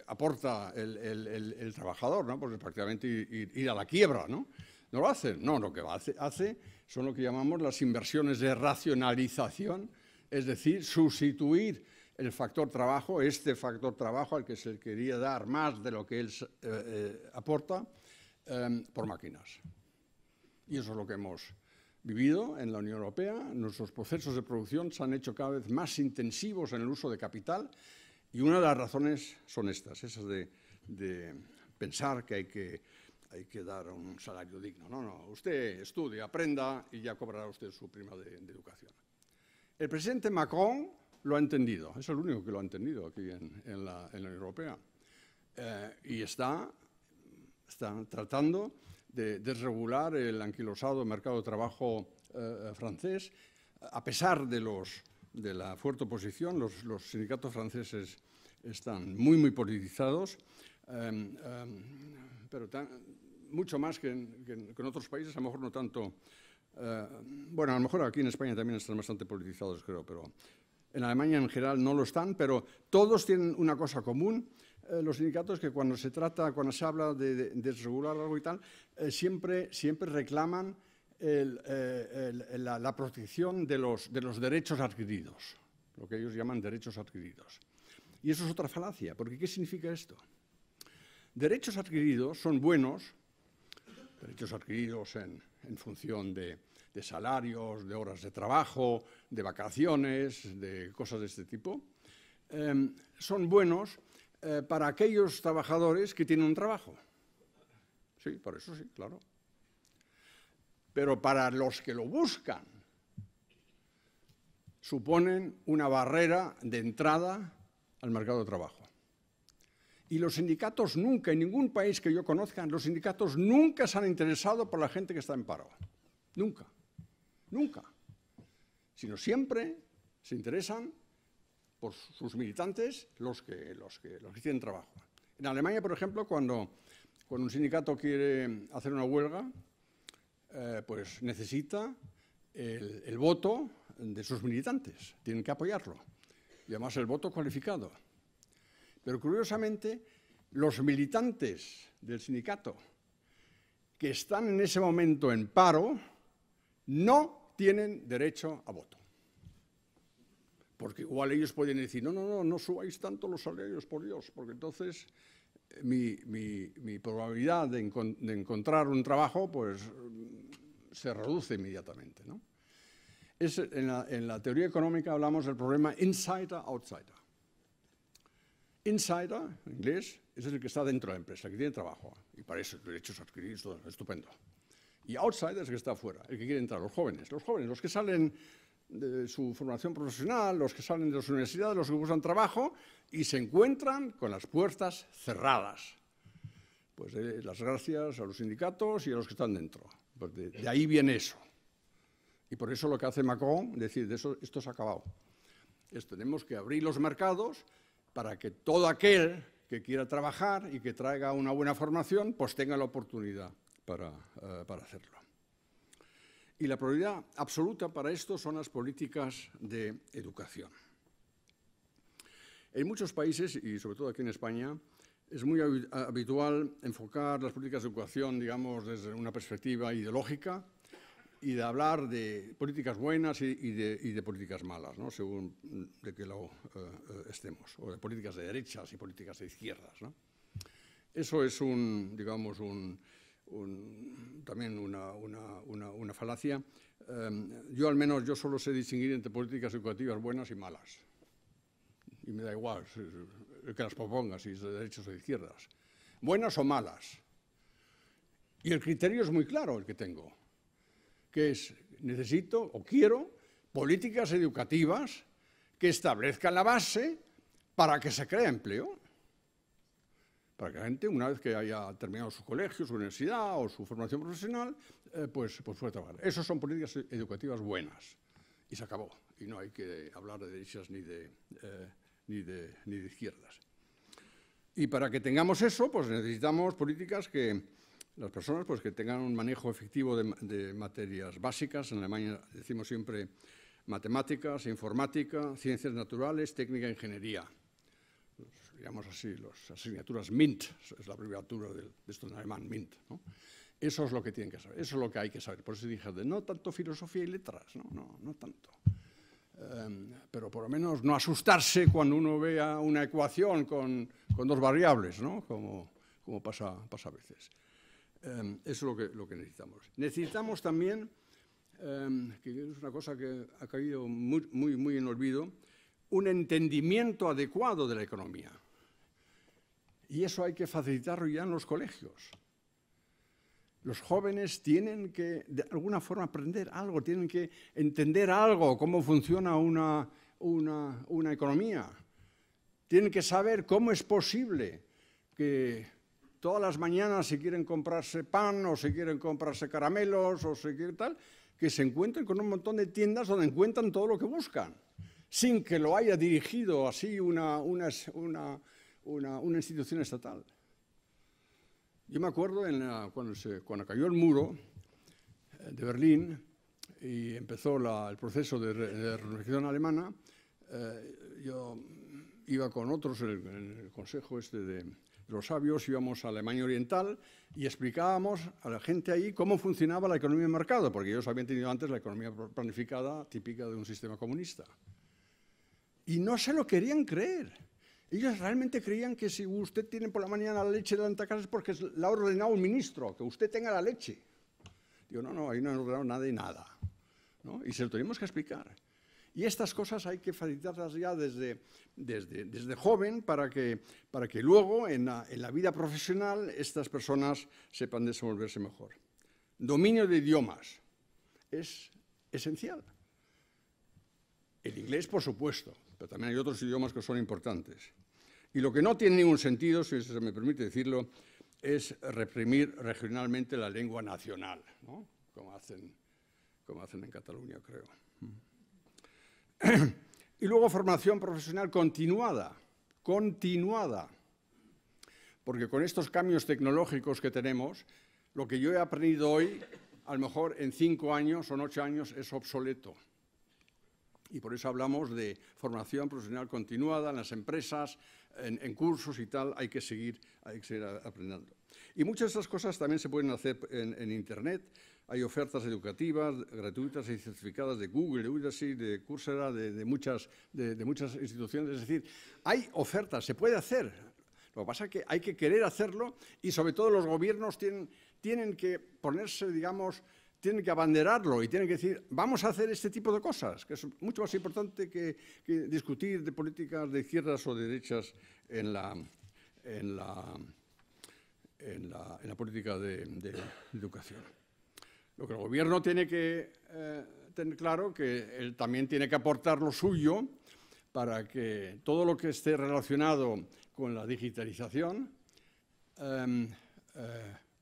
[SPEAKER 1] aporta el trabajador, ¿no? Porque prácticamente ir a la quiebra, ¿no? No lo hacen. No, lo que hace son lo que llamamos las inversiones de racionalización, es decir, sustituir el factor trabajo, este factor trabajo al que se quería dar más de lo que él aporta, por máquinas. Y eso es lo que hemos vivido en la Unión Europea. Nuestros procesos de producción se han hecho cada vez más intensivos en el uso de capital, y una de las razones son estas, esas de pensar que hay que dar un salario digno. No, usted estudie, aprenda y ya cobrará usted su prima de educación. El presidente Macron lo ha entendido, es el único que lo ha entendido aquí en la Unión Europea, y está tratando de desregular el anquilosado mercado de trabajo francés, a pesar de la fuerte oposición. Los sindicatos franceses están muy politizados, pero mucho más que en otros países, a lo mejor no tanto. Bueno, a lo mejor aquí en España también están bastante politizados, creo, pero en Alemania en general no lo están, pero todos tienen una cosa común. Los sindicatos, que cuando se habla de desregular algo y tal, siempre reclaman la protección de los derechos adquiridos, lo que ellos llaman derechos adquiridos. Y eso es otra falacia, porque ¿qué significa esto? Derechos adquiridos son buenos, derechos adquiridos en función de salarios, de horas de trabajo, de vacaciones, de cosas de este tipo, son buenos para aquellos trabajadores que tienen un trabajo. Sí, por eso sí, claro. Pero para los que lo buscan, suponen una barrera de entrada al mercado de trabajo. Y los sindicatos nunca, en ningún país que yo conozca, los sindicatos nunca se han interesado por la gente que está en paro. Nunca. Nunca. Sino siempre se interesan por sus militantes los que tienen trabajo. En Alemania, por ejemplo, cuando un sindicato quiere hacer una huelga, pues necesita el voto de sus militantes, tienen que apoyarlo, y además el voto cualificado. Pero curiosamente, los militantes del sindicato que están en ese momento en paro no tienen derecho a voto. Porque igual ellos pueden decir, no subáis tanto los salarios, por Dios, porque entonces mi probabilidad de encontrar un trabajo pues, se reduce inmediatamente, ¿no? En la teoría económica hablamos del problema insider-outsider. Insider, en inglés, es el que está dentro de la empresa, el que tiene trabajo, y para eso derechos adquiridos, todo estupendo. Y outsider es el que está afuera, el que quiere entrar, los jóvenes, los que salen de su formación profesional, los que salen de las universidades, los que buscan trabajo y se encuentran con las puertas cerradas. Pues las gracias a los sindicatos y a los que están dentro. Pues de ahí viene eso. Y por eso lo que hace Macron es decir, esto se ha acabado. Tenemos que abrir los mercados para que todo aquel que quiera trabajar y que traiga una buena formación, pues tenga la oportunidad para hacerlo. Y la prioridad absoluta para esto son las políticas de educación. En muchos países, y sobre todo aquí en España, es muy habitual enfocar las políticas de educación, digamos, desde una perspectiva ideológica y de hablar de políticas buenas y de políticas malas, ¿no? Según de qué lado estemos, o de políticas de derechas y políticas de izquierdas, ¿no? Eso es también una falacia. Yo al menos solo sé distinguir entre políticas educativas buenas y malas. Y me da igual el que las proponga, si es de derechas o de izquierdas. Buenas o malas. Y el criterio es muy claro el que tengo, que es necesito o quiero políticas educativas que establezcan la base para que se cree empleo. Para que la gente, una vez que haya terminado su colegio, su universidad o su formación profesional, pues pueda trabajar. Esas son políticas educativas buenas. Y se acabó. Y no hay que hablar de derechas ni de izquierdas. Y para que tengamos eso, pues necesitamos políticas que las personas pues, que tengan un manejo efectivo de materias básicas. En Alemania decimos siempre matemáticas, informática, ciencias naturales, técnica e ingeniería. Digamos así, las asignaturas MINT, es la abreviatura de esto en alemán, MINT, ¿no? Eso es lo que tienen que saber, eso es lo que hay que saber. Por eso dije, no tanto filosofía y letras, no tanto. Pero por lo menos no asustarse cuando uno vea una ecuación con dos variables, ¿no? Como pasa a veces. Eso es lo que necesitamos. Necesitamos también, que es una cosa que ha caído muy en olvido, un entendimiento adecuado de la economía. Y eso hay que facilitarlo ya en los colegios. Los jóvenes tienen que, de alguna forma, aprender algo, tienen que entender algo, cómo funciona una economía. Tienen que saber cómo es posible que todas las mañanas, si quieren comprarse pan o si quieren comprarse caramelos o si quieren tal, que se encuentren con un montón de tiendas donde encuentran todo lo que buscan, sin que lo haya dirigido así una institución estatal. Yo me acuerdo cuando cayó el muro de Berlín y empezó el proceso de reunificación alemana, yo iba con otros en el consejo de los sabios, íbamos a Alemania Oriental y explicábamos a la gente ahí cómo funcionaba la economía de mercado, porque ellos habían tenido antes la economía planificada típica de un sistema comunista. Y no se lo querían creer. Ellos realmente creían que si usted tiene por la mañana la leche delante de casa es porque la ha ordenado un ministro, que usted tenga la leche. Digo, no, ahí no han ordenado nada y nada, ¿no? Y se lo tenemos que explicar. Y estas cosas hay que facilitarlas ya desde joven para que luego en la vida profesional estas personas sepan desenvolverse mejor. Dominio de idiomas es esencial. El inglés, por supuesto, pero también hay otros idiomas que son importantes. Y lo que no tiene ningún sentido, si se me permite decirlo, es reprimir regionalmente la lengua nacional, ¿no? Como hacen en Cataluña, creo. Y luego formación profesional continuada, porque con estos cambios tecnológicos que tenemos, lo que yo he aprendido hoy, a lo mejor en 5 años o en 8 años es obsoleto. Y por eso hablamos de formación profesional continuada en las empresas, en cursos y tal, hay que seguir aprendiendo. Y muchas de esas cosas también se pueden hacer en Internet. Hay ofertas educativas gratuitas y certificadas de Google, de Udacity, de Coursera, de muchas instituciones. Es decir, hay ofertas, se puede hacer. Lo que pasa es que hay que querer hacerlo y sobre todo los gobiernos tienen que ponerse, digamos, tienen que abanderarlo y tienen que decir, vamos a hacer este tipo de cosas, que es mucho más importante que discutir de políticas de izquierdas o de derechas en la política de educación. Lo que el gobierno tiene que tener claro que él también tiene que aportar lo suyo para que todo lo que esté relacionado con la digitalización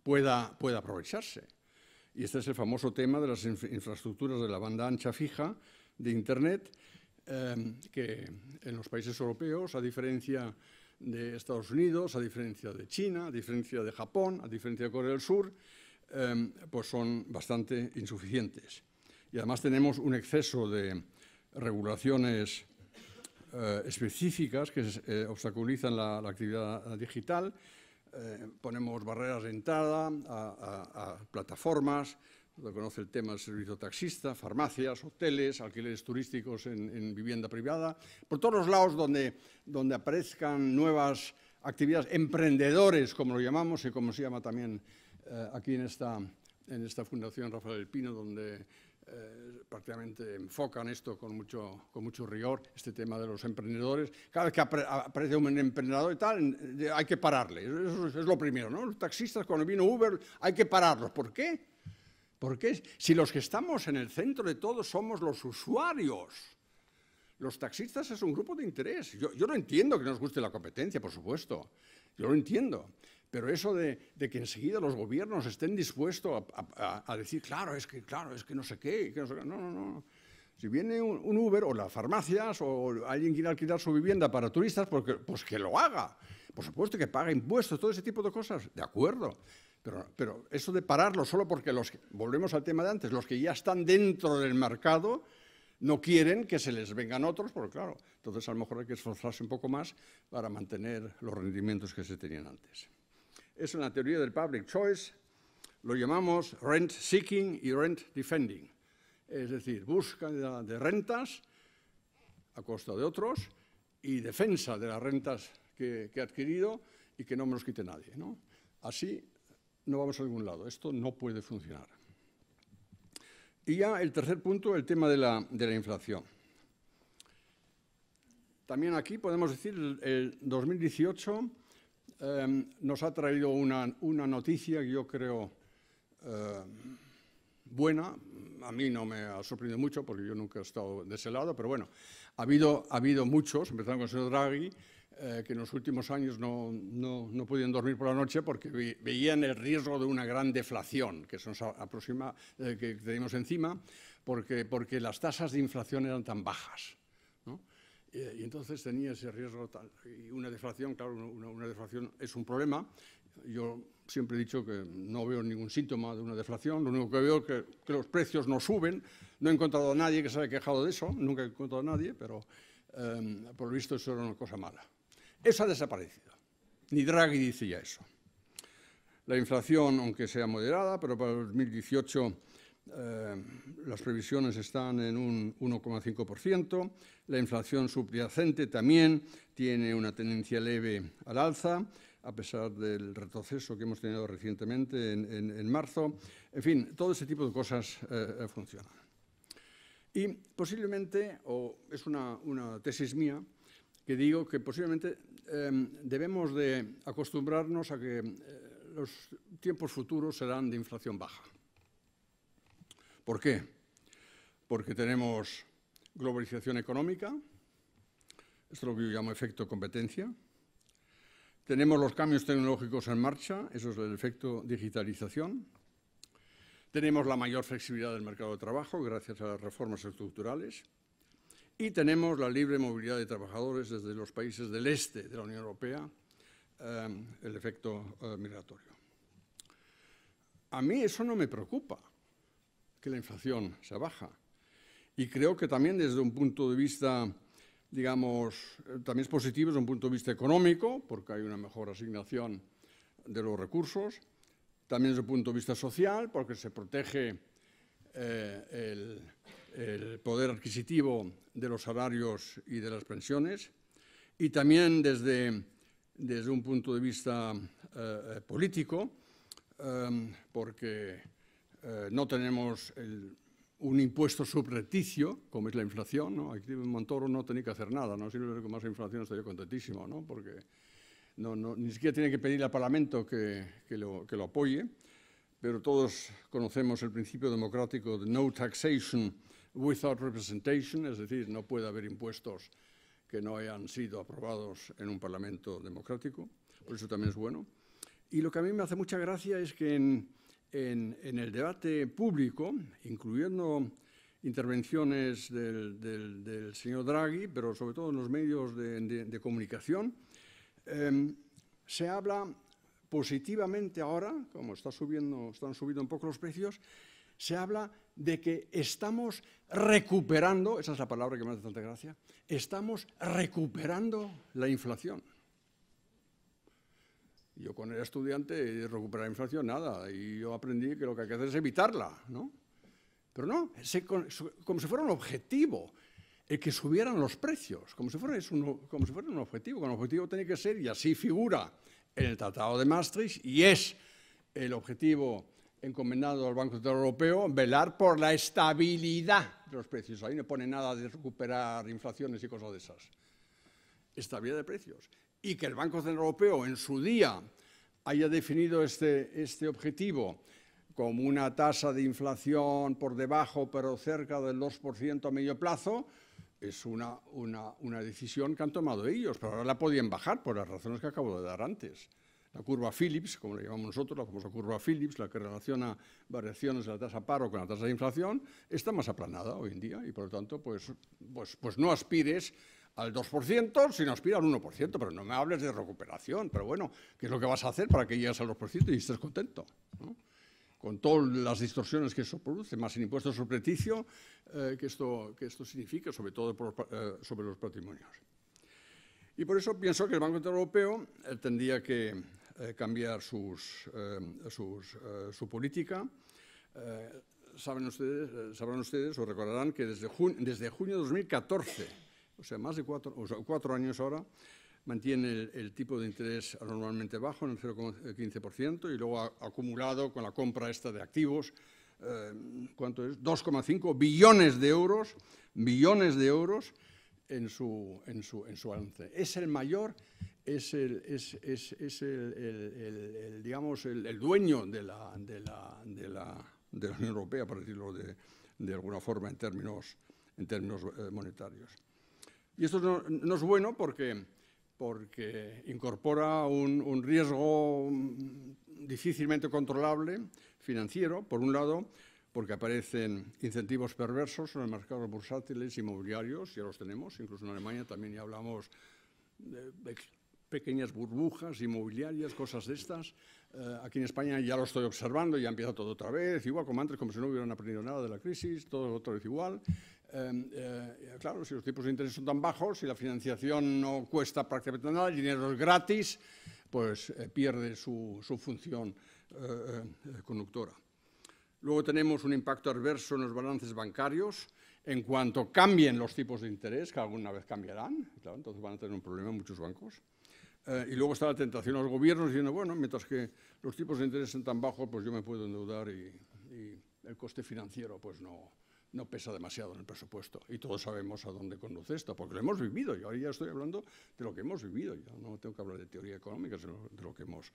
[SPEAKER 1] pueda aprovecharse. Y este es el famoso tema de las infraestructuras de la banda ancha fija de Internet, que en los países europeos, a diferencia de Estados Unidos, a diferencia de China, a diferencia de Japón, a diferencia de Corea del Sur, pues son bastante insuficientes. Y además tenemos un exceso de regulaciones específicas que obstaculizan la actividad digital. Ponemos barreras de entrada a plataformas, se conoce el tema del servicio taxista, farmacias, hoteles, alquileres turísticos en vivienda privada, por todos los lados donde aparezcan nuevas actividades, emprendedores, como lo llamamos y como se llama también aquí en esta Fundación Rafael del Pino, donde prácticamente enfocan esto con mucho rigor, este tema de los emprendedores. Cada vez que aparece un emprendedor y tal, hay que pararle. Eso es lo primero, ¿no? Los taxistas, cuando vino Uber, hay que pararlos. ¿Por qué? Porque si los que estamos en el centro de todo somos los usuarios, los taxistas es un grupo de interés. Yo no entiendo que nos guste la competencia, por supuesto. Yo lo entiendo. Pero eso de que enseguida los gobiernos estén dispuestos a decir, claro, es que no sé qué, no. Si viene un Uber o las farmacias o alguien quiere alquilar su vivienda para turistas, pues que lo haga. Por supuesto que pague impuestos, todo ese tipo de cosas, de acuerdo. Pero eso de pararlo solo porque volvemos al tema de antes, los que ya están dentro del mercado no quieren que se les vengan otros, porque claro, entonces a lo mejor hay que esforzarse un poco más para mantener los rendimientos que se tenían antes. Eso en la teoría del public choice lo llamamos rent seeking y rent defending, es decir, búsqueda de rentas a costa de otros y defensa de las rentas que he adquirido y que no me los quite nadie, ¿no? Así no vamos a ningún lado, esto no puede funcionar. Y ya el tercer punto, el tema de la inflación. También aquí podemos decir el 2018 nos ha traído una noticia que yo creo buena. A mí no me ha sorprendido mucho porque yo nunca he estado de ese lado, pero bueno, ha habido muchos, empezando con el señor Draghi, que en los últimos años no podían dormir por la noche porque veían el riesgo de una gran deflación que se nos aproxima, que tenemos encima, porque las tasas de inflación eran tan bajas, ¿no? Y entonces tenía ese riesgo tal. Y una deflación, claro, una deflación es un problema. Yo siempre he dicho que no veo ningún síntoma de una deflación. Lo único que veo es que los precios no suben. No he encontrado a nadie que se haya quejado de eso. Nunca he encontrado a nadie, pero por lo visto eso era una cosa mala. Eso ha desaparecido. Ni Draghi decía eso. La inflación, aunque sea moderada, pero para el 2018 las previsiones están en un 1,5%. La inflación subyacente también tiene una tendencia leve al alza, a pesar del retroceso que hemos tenido recientemente en marzo. En fin, todo ese tipo de cosas funcionan. Y posiblemente, o es una tesis mía, que digo que posiblemente debemos de acostumbrarnos a que los tiempos futuros serán de inflación baja. ¿Por qué? Porque tenemos globalización económica, esto es lo que yo llamo efecto competencia. Tenemos los cambios tecnológicos en marcha, eso es el efecto digitalización. Tenemos la mayor flexibilidad del mercado de trabajo gracias a las reformas estructurales. y tenemos la libre movilidad de trabajadores desde los países del este de la Unión Europea, el efecto migratorio. A mí eso no me preocupa, que la inflación se baja. Y creo que también desde un punto de vista, digamos, también es positivo desde un punto de vista económico, porque hay una mejor asignación de los recursos, también desde el punto de vista social, porque se protege el poder adquisitivo de los salarios y de las pensiones, y también desde un punto de vista político, porque no tenemos un impuesto subrepticio, como es la inflación, ¿no? Aquí Montoro no tenía que hacer nada, ¿no? Si no con más inflación estaría contentísimo, ¿no? Porque ni siquiera tiene que pedir al Parlamento que lo apoye, pero todos conocemos el principio democrático de no taxation without representation, es decir, no puede haber impuestos que no hayan sido aprobados en un Parlamento democrático, por eso también es bueno. Y lo que a mí me hace mucha gracia es que en el debate público, incluyendo intervenciones del señor Draghi, pero sobre todo en los medios de comunicación, se habla positivamente ahora, como están subiendo un poco los precios, se habla de que estamos recuperando, esa es la palabra que me hace tanta gracia, estamos recuperando la inflación. Yo cuando era estudiante, de recuperar la inflación, nada, y yo aprendí que lo que hay que hacer es evitarla, ¿no? Pero no, como si fuera un objetivo, el que subieran los precios, como si fuera un objetivo, que el objetivo tiene que ser, y así figura en el Tratado de Maastricht, y es el objetivo encomendado al Banco Central Europeo, velar por la estabilidad de los precios. Ahí no pone nada de recuperar inflaciones y cosas de esas. Estabilidad de precios. Y que el Banco Central Europeo en su día haya definido este objetivo como una tasa de inflación por debajo, pero cerca del 2% a medio plazo, es una decisión que han tomado ellos, pero ahora la podían bajar por las razones que acabo de dar antes. La curva Phillips, como la llamamos nosotros, la famosa curva Phillips, la que relaciona variaciones de la tasa paro con la tasa de inflación, está más aplanada hoy en día y, por lo tanto, pues no aspires al 2%, sino aspira al 1%, pero no me hables de recuperación. Pero bueno, ¿qué es lo que vas a hacer para que llegues al 2% y estés contento, ¿no? Con todas las distorsiones que eso produce, más el impuesto subrepticio que esto significa, sobre todo sobre los patrimonios. Y por eso pienso que el Banco Central Europeo tendría que cambiar su política. Sabrán ustedes o recordarán que desde junio de 2014, o sea, más de 4 años ahora, mantiene el tipo de interés anormalmente bajo en el 0,15% y luego ha acumulado con la compra esta de activos, ¿cuánto es? 2,5 billones de euros en su balance. Es el mayor, digamos, el dueño de la Unión Europea, por decirlo de alguna forma en términos monetarios. Y esto no es bueno porque incorpora un riesgo difícilmente controlable financiero, por un lado, porque aparecen incentivos perversos en los mercados bursátiles inmobiliarios, ya los tenemos, incluso en Alemania también ya hablamos de pequeñas burbujas inmobiliarias, cosas de estas. Aquí en España ya lo estoy observando, ya empieza todo otra vez, igual como antes, como si no hubieran aprendido nada de la crisis, todo otra vez igual. Claro, si los tipos de interés son tan bajos, si la financiación no cuesta prácticamente nada, el dinero es gratis, pues pierde su función conductora. Luego tenemos un impacto adverso en los balances bancarios en cuanto cambien los tipos de interés, que alguna vez cambiarán, claro, entonces van a tener un problema muchos bancos. Y luego está la tentación a los gobiernos diciendo, bueno, mientras que los tipos de interés son tan bajos, pues yo me puedo endeudar y el coste financiero pues no pesa demasiado en el presupuesto. Y todos sabemos a dónde conduce esto, porque lo hemos vivido. Yo ahora ya estoy hablando de lo que hemos vivido. Yo no tengo que hablar de teoría económica, sino de lo que hemos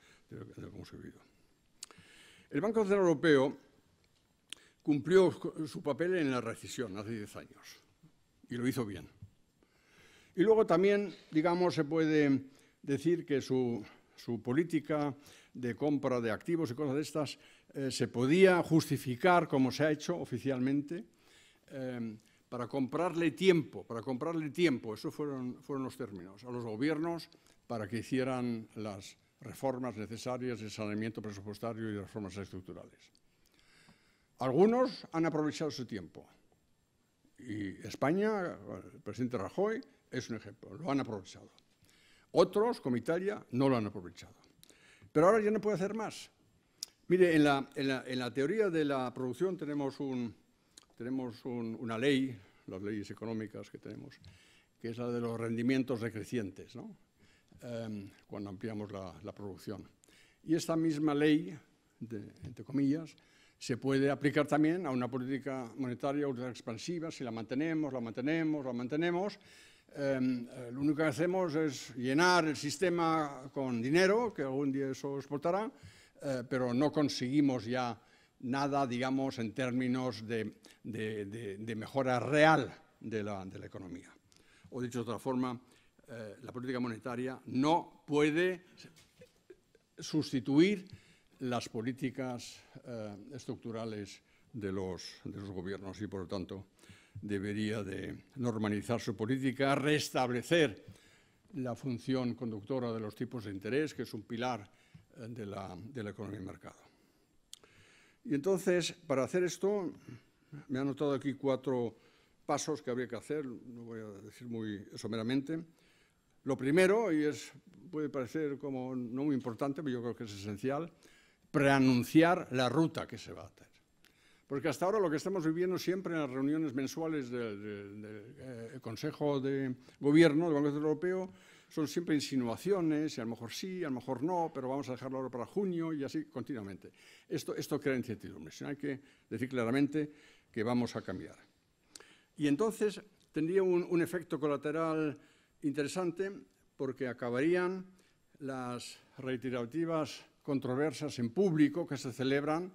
[SPEAKER 1] vivido. El Banco Central Europeo cumplió su papel en la recesión hace 10 años y lo hizo bien. Y luego también, digamos, se puede decir que su política de compra de activos y cosas de estas se podía justificar, como se ha hecho oficialmente, para comprarle tiempo, esos fueron los términos, a los gobiernos para que hicieran las reformas necesarias de saneamiento presupuestario y de reformas estructurales. Algunos han aprovechado ese tiempo y España, el presidente Rajoy, es un ejemplo, lo han aprovechado. Otros, como Italia, no lo han aprovechado. Pero ahora ya no puede hacer más. Mire, en la teoría de la producción tenemos una ley, las leyes económicas que tenemos, que es la de los rendimientos decrecientes, ¿no? Cuando ampliamos la producción. Y esta misma ley, entre comillas, se puede aplicar también a una política monetaria ultra expansiva si la mantenemos. Lo único que hacemos es llenar el sistema con dinero, que algún día eso explotará, pero no conseguimos ya nada, digamos, en términos de mejora real de la economía. O dicho de otra forma, la política monetaria no puede sustituir las políticas estructurales de los gobiernos y, por lo tanto, debería de normalizar su política, restablecer la función conductora de los tipos de interés, que es un pilar de la economía de mercado. Y entonces, para hacer esto, me he anotado aquí 4 pasos que habría que hacer, lo voy a decir muy someramente. Lo primero, y puede parecer como no muy importante, pero yo creo que es esencial, preanunciar la ruta que se va a hacer. Porque hasta ahora lo que estamos viviendo siempre en las reuniones mensuales del Consejo de Gobierno del Banco Central Europeo son siempre insinuaciones, y a lo mejor sí, a lo mejor no, pero vamos a dejarlo ahora para junio y así continuamente. Esto crea incertidumbre. Hay que decir claramente que vamos a cambiar. Y entonces tendría un efecto colateral interesante porque acabarían las reiterativas controversias en público que se celebran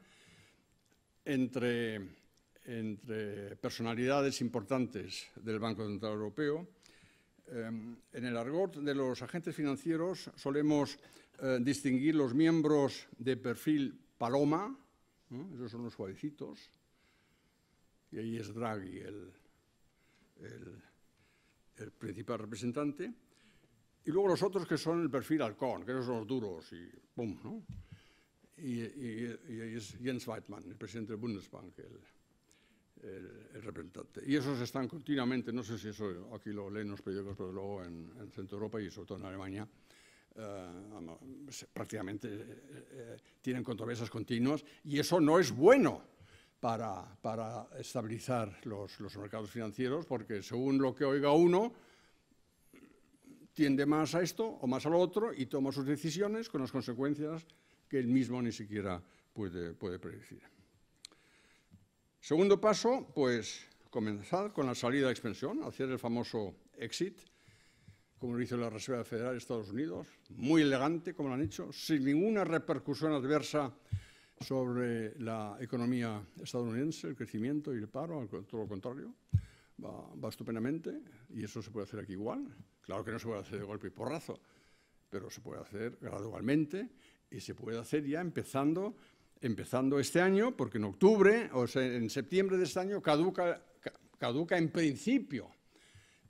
[SPEAKER 1] entre personalidades importantes del Banco Central Europeo. En el argot de los agentes financieros solemos distinguir los miembros de perfil paloma, ¿no? Esos son los suavecitos, y ahí es Draghi el principal representante, y luego los otros que son el perfil halcón, que esos son los duros, y ¡pum!, ¿no? Y ahí es Jens Weidmann, el presidente del Bundesbank, el representante. Y esos están continuamente, no sé si eso aquí lo leen los periódicos, pero luego en Centro Europa y sobre todo en Alemania, prácticamente tienen controversias continuas, y eso no es bueno para estabilizar los mercados financieros, porque según lo que oiga uno, tiende más a esto o más a lo otro y toma sus decisiones con las consecuencias que él mismo ni siquiera puede predecir. Segundo paso, pues comenzar con la salida de expansión, hacer el famoso exit, como lo hizo la Reserva Federal de Estados Unidos, muy elegante, como lo han hecho, sin ninguna repercusión adversa sobre la economía estadounidense, el crecimiento y el paro, todo lo contrario, va estupendamente, y eso se puede hacer aquí igual. Claro que no se puede hacer de golpe y porrazo, pero se puede hacer gradualmente y se puede hacer ya empezando este año, porque en octubre, o sea, en septiembre de este año, caduca en principio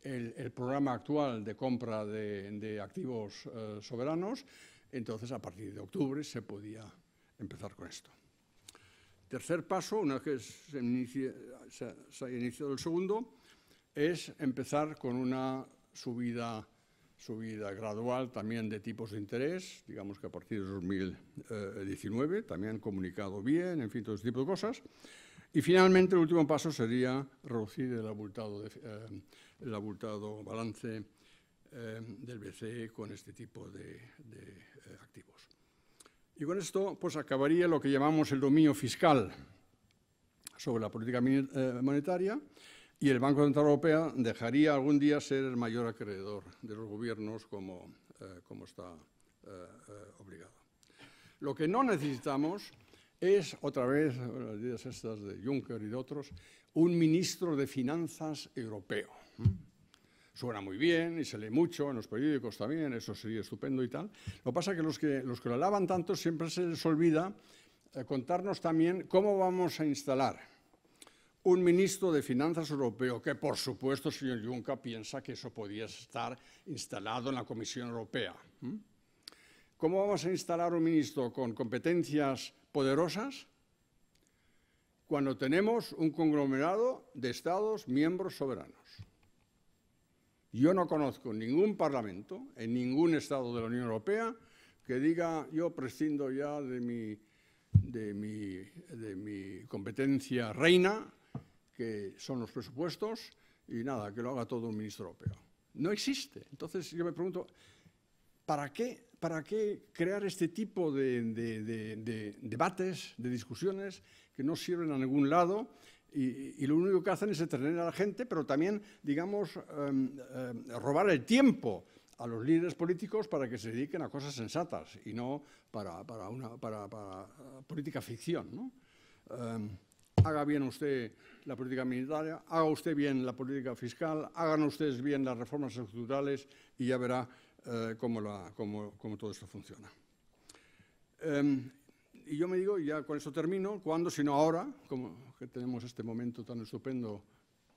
[SPEAKER 1] el programa actual de compra de activos soberanos. Entonces, a partir de octubre se podía empezar con esto. Tercer paso, una vez que se haya iniciado el segundo, es empezar con una subida gradual también de tipos de interés, digamos que a partir de 2019, también comunicado bien, en fin, todo ese tipo de cosas. Y finalmente el último paso sería reducir el abultado balance del BCE con este tipo de activos. Y con esto pues acabaría lo que llamamos el dominio fiscal sobre la política monetaria, y el Banco Central Europeo dejaría algún día ser el mayor acreedor de los gobiernos como está obligado. Lo que no necesitamos es, otra vez, las ideas estas de Juncker y de otros, un ministro de finanzas europeo. Suena muy bien y se lee mucho en los periódicos también, eso sería estupendo y tal. Lo que pasa es que los que lo alaban tanto siempre se les olvida contarnos también cómo vamos a instalar un ministro de Finanzas europeo, que por supuesto, señor Juncker, piensa que eso podía estar instalado en la Comisión Europea. ¿Cómo vamos a instalar un ministro con competencias poderosas cuando tenemos un conglomerado de Estados miembros soberanos? Yo no conozco ningún parlamento en ningún Estado de la Unión Europea que diga yo prescindo ya de mi competencia reina, que son los presupuestos, y nada, que lo haga todo un ministro europeo. No existe. Entonces yo me pregunto, ¿para qué crear este tipo de debates, de discusiones que no sirven a ningún lado y lo único que hacen es entretener a la gente, pero también, digamos, robar el tiempo a los líderes políticos para que se dediquen a cosas sensatas y no para política ficción, ¿no? Haga bien usted la política militar, haga usted bien la política fiscal, hagan ustedes bien las reformas estructurales y ya verá cómo todo esto funciona. Y yo me digo, y ya con eso termino, ¿cuándo sino ahora, como que tenemos este momento tan estupendo,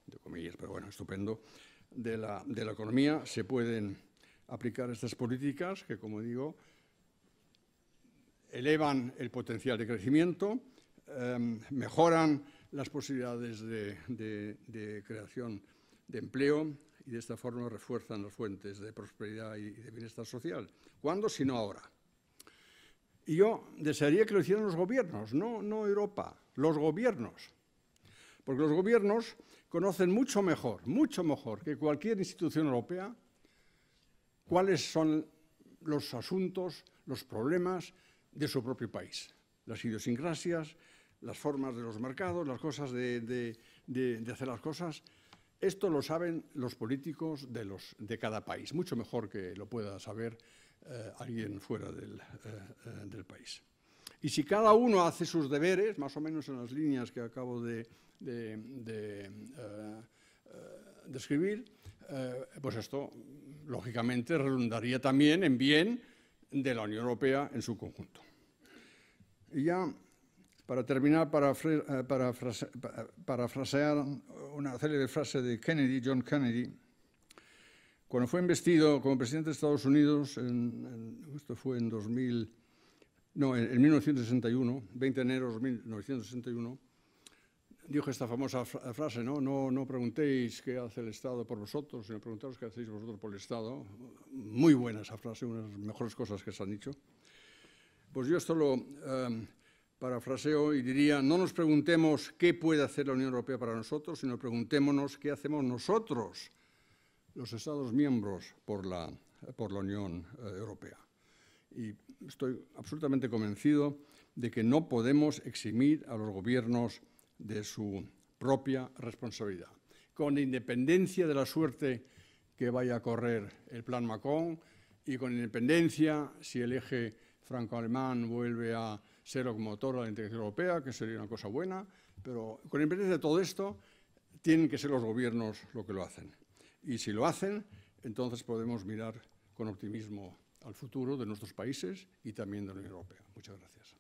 [SPEAKER 1] de comillas, pero bueno, estupendo, de la economía, se pueden aplicar estas políticas que, como digo, elevan el potencial de crecimiento, mejoran las posibilidades de creación de empleo y de esta forma refuerzan las fuentes de prosperidad y de bienestar social. ¿Cuándo sino ahora? Y yo desearía que lo hicieran los gobiernos, no Europa, los gobiernos. Porque los gobiernos conocen mucho mejor que cualquier institución europea cuáles son los asuntos, los problemas de su propio país. Las idiosincrasias, las formas de los mercados, las cosas de hacer las cosas. Esto lo saben los políticos de cada país, mucho mejor que lo pueda saber alguien fuera del país. Y si cada uno hace sus deberes, más o menos en las líneas que acabo de describir, pues esto, lógicamente, redundaría también en bien de la Unión Europea en su conjunto. Y ya, para terminar, parafrasear una célebre frase de Kennedy, John Kennedy, cuando fue investido como presidente de Estados Unidos, esto fue en 1961, 20 de enero de 1961, dijo esta famosa frase, no preguntéis qué hace el Estado por vosotros, sino preguntaos qué hacéis vosotros por el Estado. Muy buena esa frase, una de las mejores cosas que se han dicho. Pues yo esto lo parafraseo y diría, no nos preguntemos qué puede hacer la Unión Europea para nosotros, sino preguntémonos qué hacemos nosotros, los Estados miembros, por la Unión Europea. Y estoy absolutamente convencido de que no podemos eximir a los gobiernos de su propia responsabilidad. Con independencia de la suerte que vaya a correr el plan Macron y con independencia si el eje franco-alemán vuelve a ser locomotor de la integración europea, que sería una cosa buena, pero con independencia de todo esto, tienen que ser los gobiernos los que lo hacen. Y si lo hacen, entonces podemos mirar con optimismo al futuro de nuestros países y también de la Unión Europea. Muchas gracias.